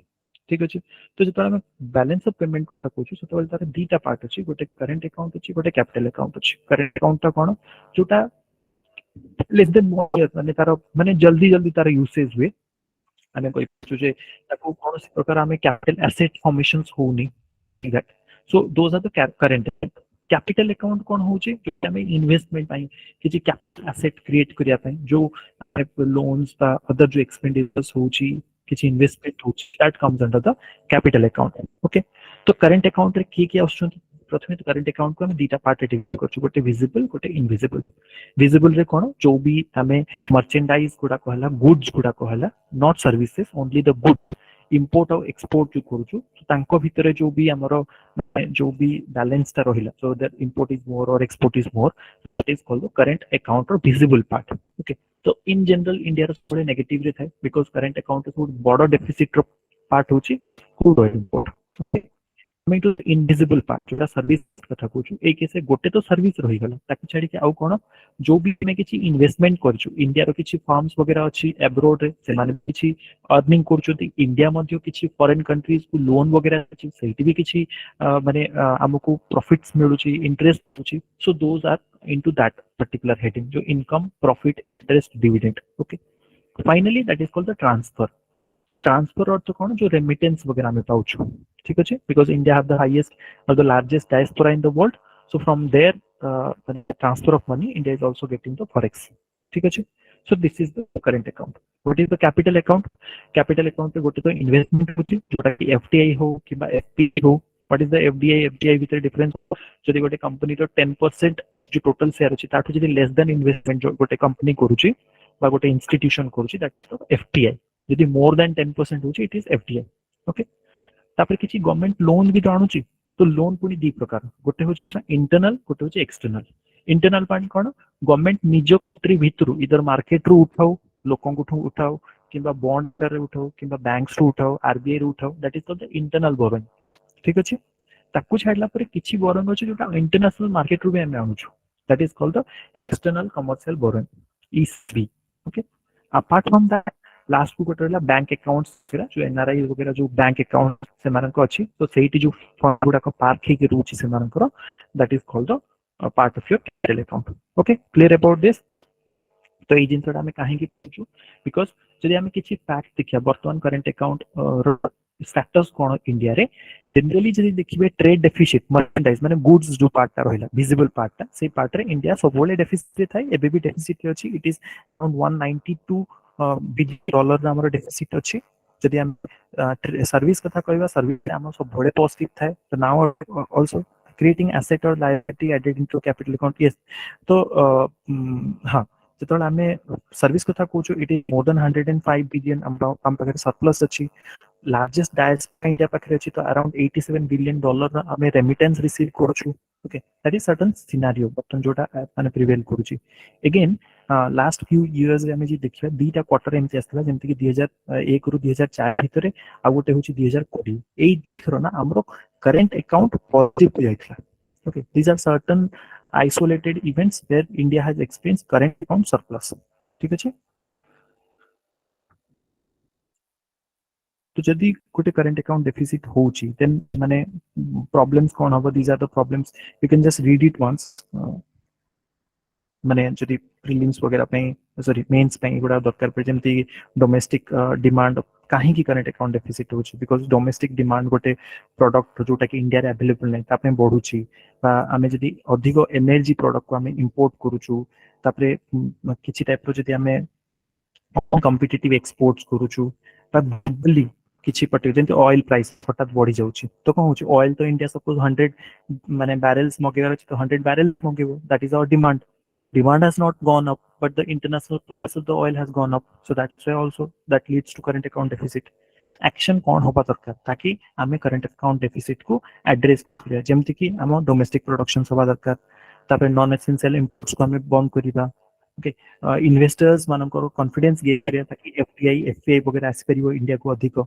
ठीक अछि तो जेतरा ଆମେ balance of payment କଥା कहूछु सेतबेल तार दीटा part अछि गोटे current account अछि गोटे कैपिटल अकाउंट अछि करंट अकाउंट ता कोन जोटा लेस देन मोर माने तार माने जल्दी जल्दी तार यूसेज हुए आमे कोइ जे ताको कोन प्रकार आमे कैपिटल एसेट फॉर्मेशंस होनी that so those are the current capital account कोन होची जो आमे इन्वेस्टमेंट पाई किछि कैपिटल एसेट क्रिएट करिया पाई जो लोन्स ता अदर जो एक्सपेंडिचर्स होची किछि इन्वेस्टमेंट होची that comes under the capital account okay तो करंट अकाउंट रे की आछन प्रथमे तो करंट अकाउंट को हम दीटा पार्ट डिवाइड करछु गोटे विजिबल गोटे इनविजिबल विजिबल रे कोन जो भी हमें मर्चेंडाइज गुडा कहला गुड्स गुडा कहला not services only the good import और एक्सपोर्ट जो करूछु तांको भितरे जो भी हमरो जो भी बैलेंस ता रहिला so that import is more or export is more that is called the current account or visible part okay तो इन जनरल इंडिया रो थोड़े नेगेटिव रे थाए बिकॉज़ करंट अकाउंट इज बड़ डेफिसिट रो पार्ट होची good or import okay coming to invisible part जोटा service कथा कहूछु ए केसे गोटे तो सर्विस रही गला ताकि छाडी के आउ कोन जो भी में किछि इन्वेस्टमेंट करछु इंडिया रो किछि फर्म्स वगैरह अछि एब्रोड रे से माने किछि अर्निंग करछु इंडिया मध्ये किछि फॉरेन कंट्रीज को लोन वगैरह अछि सेठी भी किछि माने हमको प्रॉफिट्स मिलुछि इंटरेस्ट होछि so those are into that particular heading जो income profit interest dividend okay finally that is called the transfer अर्थ कौन जो रेमिटेंस वगैरह में पाउछु ठीक अछि because India have the highest or the largest diaspora in the world so from there transfer of money India is also getting the forex ठीक अछि so this is the current account what is the capital account पे गोटे तो investment होती जोटा कि FDI हो किबा FP हो what is the FDI with difference जदि गोटे कंपनी रो 10% जो टोटल शेयर अछि ताठु जदि लेस देन इन्वेस्टमेंट जो गोटे कंपनी करूची बा गोटे इंस्टीट्यूशन करूची दैट इज द एफटीआई यदि मोर देन 10% होची इट इज एफडीआई ओके तापर किछि गवर्नमेंट लोन भी जानुची तो लोन पुनी दी प्रकार गोटे होची इंटरनल गोटे होची इंटरनल पार्ट कोन गवर्नमेंट निज कंट्री भितरु इधर मार्केट रु उठाओ लोकन को उठाओ किबा बॉन्ड रे उठाओ किबा बैंक्स रु उठाओ आरबीआई रु उठाओ that is the internal borrowing ठीक अछि ताकू छाडला पर किछि बोरोइंग अछि जोटा इंटरनेशनल मार्केट रु भी हम आनुछु that is called the external commercial borrowing ECB okay apart from that last को गोटे बैंक अकाउंट्स जो एनआरआई वगैरह जो बैंक अकाउंट से अच्छी तो सही जो फंड गुड़ाक पार्क होकर रोचे say that is called the part of your capital account okay clear about this तो ये जिनसा आम कहीं बिकज जदि आम किसी फैक्ट देखा बर्तमान करेन्ट अकाउंट स्टेटस कौन इंडिया रे जनरली जब देखिए ट्रेड डेफिसिट मर्चेंडाइज माने गुड्स जो पार्टा रहा विजिबल पार्टा से पार्ट रे इंडिया सब डेफिसिट थाए एबे भी डेफिसिट अछि it is around 192 billion dollar हमर डेफिसिट अछि जदि हम सर्विस कथा कहबा सर्विस हम सब पॉजिटिव थाए तो नाउ आल्सो क्रिएटिंग एसेट और liability added into capital account yes तो हाँ जो आम सर्विस कथा कहूँ it is more than 105 billion आम पाखे सरप्लस अच्छी लार्जेस्ट डायस्पोरा इंडिया पाखे अच्छी तो अराउंड 87 बिलियन डॉलर आम रेमिटेंस रिसीव करूँ okay that is certain scenario बर्तमान जोटा माने प्रिवेल करूची अगेन लास्ट फ्यू इयर्स रे आम जी देखिबा दुईटा क्वार्टर एमती आसला जेमति कि 2001 रु 2004 भितरे आ गोटे होची 2020 एई थरो ना हमरो करेंट अकाउंट पॉजिटिव जाइतला okay these are certain isolated events where India has experienced current account surplus ठीक अछि तो जदि गोटे करेंट अकाउंट डेफिसिट होची देन माने प्रॉब्लम्स कोन हबो these are the problems you can just read it once माने जदि प्रीलिम्स वगैरह पे सॉरी मेंस पे गुडा दरकार पे जेमति डोमेस्टिक डिमांड काहे की करेंट अकाउंट डेफिसिट होची बिकॉज डोमेस्टिक डिमांड गोटे प्रोडक्ट जोटा कि इंडिया रे अवेलेबल नै तापे बढ़ुची बा आमे जदि अधिक एनर्जी प्रोडक्ट को आमे इंपोर्ट करूछु तापरे किछि टाइप रो जदि आमे कॉम्पिटिटिव एक्सपोर्ट्स करूछु बा ग्लोबली किछि पर्टिकुलर जेमति ऑयल प्राइस हठात बढ़ी जाउची तो कोन होची ऑयल तो इंडिया सपोज 100 माने बैरल्स मगेबार अछि तो 100 बैरल्स मगेबो that is our demand demand has not gone up but the international price of the oil has gone up so that's why also that leads to current account deficit action कौन होबा दरकार ताकि आमे current account deficit को address करिया जेमति कि हम domestic production होबा दरकार तापर नॉन एसेंशियल इंपोर्ट्स को हमें बंद करिबा ओके इन्वेस्टर्स मानकर कॉन्फिडेंस गे करिया ताकि एफडीआई एफपीआई वगैरह आसी परिबो इंडिया को अधिक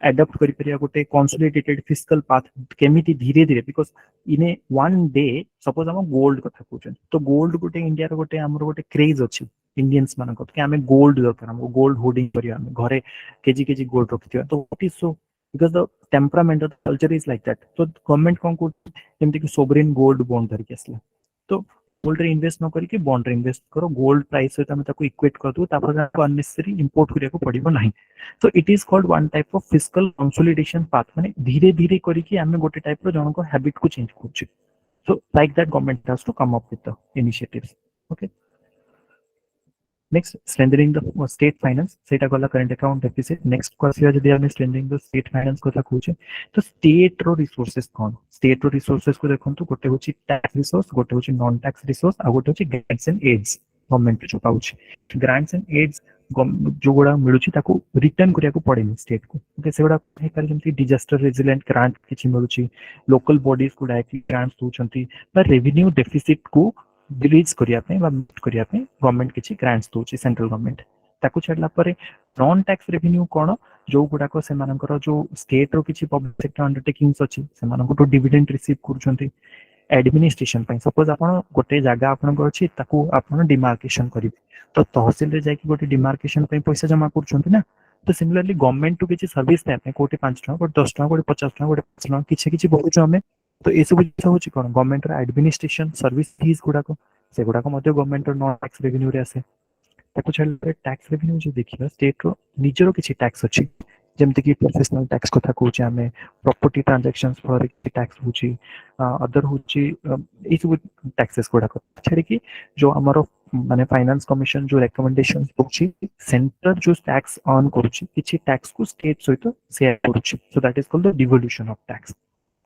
एडप्ट करि परिया गोटे कंसोलिडेटेड फिस्कल पाथ केमिति धीरे धीरे because in A one day suppose हम गोल्ड कथा कहउछन तो गोल्ड गोटे इंडिया रो गोटे हमर गोटे क्रेज अछि इंडियंस मानक कि हमें गोल्ड दरकार हम गोल्ड होल्डिंग करिया हम घरे केजी केजी गोल्ड रखिथिया तो what is so because the temperament of the culture is like that तो गवर्नमेंट कोन को जेमति कि सोवरेन गोल्ड बॉन्ड धरके असला तो गोल्ड रे इन्वेस्ट न करके बॉन्ड रे इन्वेस्ट करो गोल्ड प्राइस से तमे ताको इक्वेट कर दो तापर आपको अननेसेसरी इंपोर्ट करिया को पड़िबो नाही so it is called one type of fiscal consolidation path माने धीरे धीरे करिके आमे गोटे टाइप रो जनको हैबिट को change करछु so like that government has to come up with the initiatives okay next strengthening the state finance सेटा गला current account deficit next question जदि आमे strengthening the state finance कथा कहूचे तो स्टेट रो रिसोर्सेस कोन state रो resources को देखंतु गोटे होची टैक्स रिसोर्स गोटे होची नॉन टैक्स रिसोर्स आ गोटे होची ग्रांट्स एंड एड्स गवर्नमेंट जो पाउची ग्रांट्स एंड एड्स जो गुड़ा मिलुची ताको रिटर्न करिया को पड़ेनी स्टेट को ओके से गुड़ा हे कर जेमति डिजास्टर रेजिलेंट ग्रांट किछि मिलुची लोकल बॉडीज को डायरेक्टली ग्रांट्स दोचंती बा रेवेन्यू डेफिसिट को रिलीज करिया पे बा मीट करिया पे गवर्नमेंट किछि ग्रांट्स दोची सेंट्रल गवर्नमेंट ताको छडला परे नॉन टैक्स रेवेन्यू कोन जो गुड़ा को से मानकर जो स्टेट रो किछि पब्लिक सेक्टर अंडरटेकिंग्स अछि से मानको तो डिविडेंड रिसीव करछंती एडमिनिस्ट्रेशन पे सपोज आपण गोटे जगह आपण अछि ताको आपण डिमार्केशन करिवे तो तहसील रे जाकी गोटे डिमार्केशन पे पैसा जमा करछंती ना तो सिमिलरली गवर्नमेंट टू किछि सर्विस पे कोटे 5 टका कोटे 10 टका कोटे 50 टका कोटे 5 टका किछि किछि बहुछ हमें तो ए सब जिस होछि कोन गवर्नमेंट रा एडमिनिस्ट्रेशन सर्विस फीस गुडा को से गुडा को मध्य गवर्नमेंट रो नॉन टैक्स रेवेन्यू रे आसे ताको छले टैक्स रेवेन्यू जो देखिबा स्टेट रो निजरो किछि टैक्स अछि जेमति कि प्रोफेशनल टैक्स कथा कहूचे हमें प्रॉपर्टी ट्रांजैक्शंस फॉर टैक्स होची अदर होची ई सब टैक्सेस गुडा को छेड़ी कि जो हमारो माने फाइनेंस कमिशन जो रिकमेंडेशंस होची सेंटर जो टैक्स ऑन करूची किछि टैक्स को स्टेट सहित शेयर करूची सो that is called the devolution of tax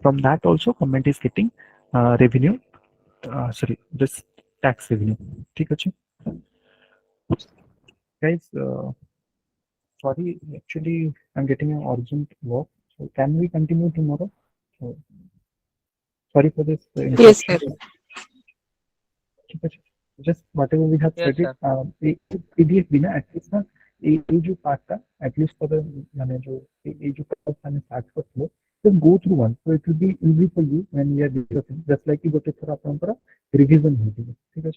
from that also government is getting revenue sorry this tax revenue ठीक अछि guys sorry actually I'm getting an urgent work so can we continue tomorrow so, sorry for this Yes, sir. ठीक है just whatever we have Yes, studied pdf बिना at least ना ये जो part का at least for the माने जो ये जो पार्ट मैंने स्टार्ट कर just go through one so it will be easy for you when we are discussing just like you got थोड़ा अपन पर रिवीजन हो ठीक है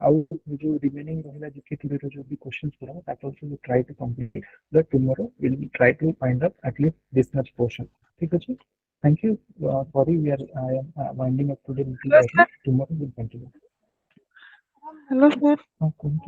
ଆଉ जो remaining ରହିଲା GK theory ର जो भी questions गुड़ा that also we try to complete that tomorrow we'll try to find up at least this much portion. ठीक है जी? Thank you. Sorry, I am winding up today little early. Tomorrow we'll continue. Hello, sir. कौन